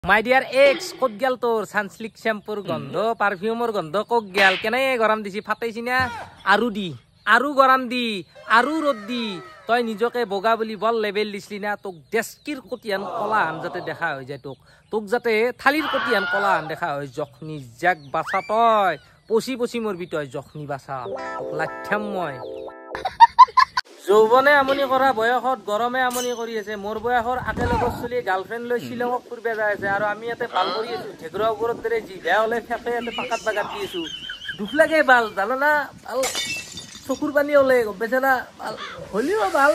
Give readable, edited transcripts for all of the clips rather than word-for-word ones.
মাই dear x কত গেল তোৰ সানসিল্ক শ্যাম্পুৰ গন্ধ পাৰফিউমৰ গন্ধ কক গেল কেনে গৰম দিছি ফাটাইছি না আৰু দি আৰু গৰম দি আৰু রোদ দি তই নিজকে বগা বুলি বল লেভেল দিছলি না তোক ডেস্কির কটিয়ান কলা আন যাতে দেখা হৈ যায় তোক যাতে থালির কটিয়ান কলা আন দেখা হয় যখনি জাক বাছা তই পচি পচি মরবি তই যখনি বাছা লাঠাম মই যৌবনে আমনি কৰা বয়সত গৰমে আমনি কৰি আছে মোৰ বয়সৰ আকেলগৰ চলি গাৰ্লফ্ৰেণ্ড লৈ শ্বিলঙত ফুৰিব যাই আছে আৰু আমি ইয়াতে ভাল কৰি আছো ঢেকুৰা ওপৰত দৰে যি বেয়া হলে ফেফে ইয়াতে পাকাত বাগাত দি আছো দুখ লাগে ভাল জানো না ভাল চকুৰ পানী ওলে গম পাইছা না ভাল হলিও ভাল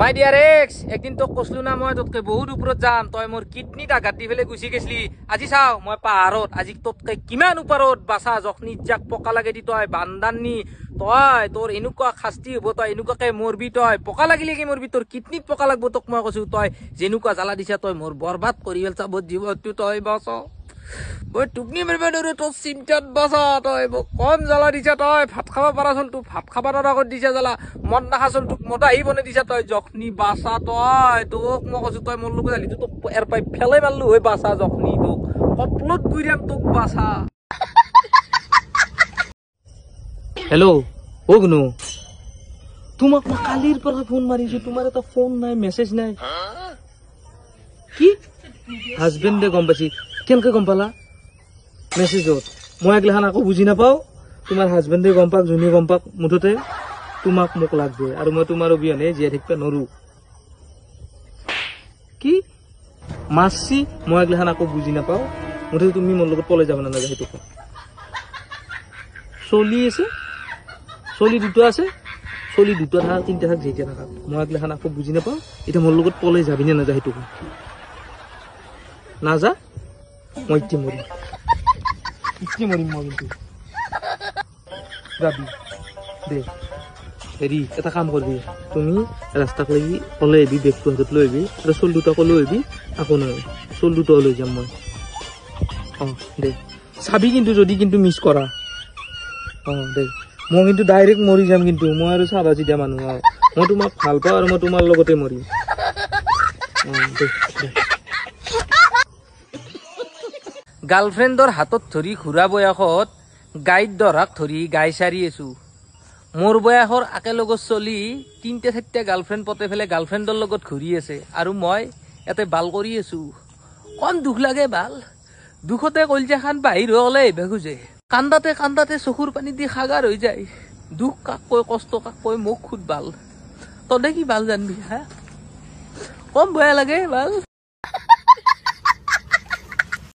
মাই ডিয়াৰ এক্স একদিন তোক কৈছিলো না মই তোতকে বহুত ওপৰত যাম তই মোৰ কিডনীত আঘাত দি ফেলে গুচি গৈছিলি আজি চাও মই পাহাৰত আজি তোতকে কিমান ওপৰত বাছা যখনি যাক পকা লাগে দি তই বান্দান নি তই তোর এনেকুৱা শাস্তি হব তই এনেকুৱাকে মৰবি তই পকা লাগিলে কি মৰবি তোৰ কিডনিত পকা লাগব তোক মই কৈছো তই যেনেকুৱা জ্বালা দিছা তই মোৰ বৰবাদ কৰি পেলছা বহুত জীৱনটো তই বাছ মই টুকনি মাৰিব নোৱাৰো তোৰ চিন্তাত বাছা তই কম জ্বালা দিছা তই ভাত খাব পাৰাচোন তোক ভাত খাব আগত দিছা জ্বালা মদ নাখাচোন তোক মদাহি বনাই দিছা তই যখনি বাছা তই তোক মই কৈছো তই মোৰ লগত জালি তোক এৰ পাই ফেলাই মাৰলো হৈ বাছা যখনি তোক কপলত গুৰিয়াম তোক বাছা हेलो ओगनो तुमक मैं कालीर पर फोन मारी छु तुम्हारे तो फोन নাই মেসেজ নাই কি হাজবেন্ড দে গম পাছি কেনকে গম পালা মেসেজত মই একলাহান আকো বুজি না পাও তোমার হাজবেন্ড দে গম পাক জুনি গম পাক মুঠতে তোমাক মোক লাগবে আর মই তোমার অবিহনে জিয়া থাকিবা নরু কি মাসি মই একলাহান আকো বুজি না পাও মুঠতে তুমি মোৰ লগত পলাই যাব না না হেতু চলি আছে চলি দুটো আছে চলি দুটো থাক তিনটা থাক যেটা থাক মই একলাখান আকো বুজি নাপাওঁ এটা মোৰ লগত পলাই যাবি না নাযা সেইটো না যা মই ইতি মৰিম মই কিন্তু যাবি দে হেৰি এটা কাম কৰিবি তুমি ৰাস্তাক লাগি ওলাই আহিবি বেগটো হাতত লৈ আহিবি আৰু চল দুটাকো লৈ আহিবি আকৌ নহয় চল দুটা লৈ যাম মই দে চাবি কিন্তু যদি কিন্তু মিছ কৰা দে মই কিন্তু ডাইৰেক্ট মৰি যাম কিন্তু মই আৰু সাদা সিধা মানুহ মই তোমাক ভাল পাওঁ আৰু মই তোমাৰ লগতে মৰিম গাৰ্লফ্ৰেণ্ডৰ হাতত ধৰি ঘূৰা বয়সত গাইড দৰাক ধৰি গাই চাৰি আছো মোৰ বয়সৰ একেলগত চলি তিনটা চাৰিটা গাৰ্লফ্ৰেণ্ড পতে ফেলে গাৰ্লফ্ৰেণ্ডৰ লগত ঘূৰি আছে আৰু মই ইয়াতে বাল কৰি আছো কম দুখ লাগে বাল দুখতে কলজাখান বাহিৰ হলে আহিব খোজে কান্দাতে কান্দাতে চকুৰ পানী দি খাগাৰ হৈ যায় দুখ কাক কৈ কষ্ট কাক কৈ মোক খুদ বাল তহঁতে কি বাল জানবি হা কম বেয়া লাগে বাল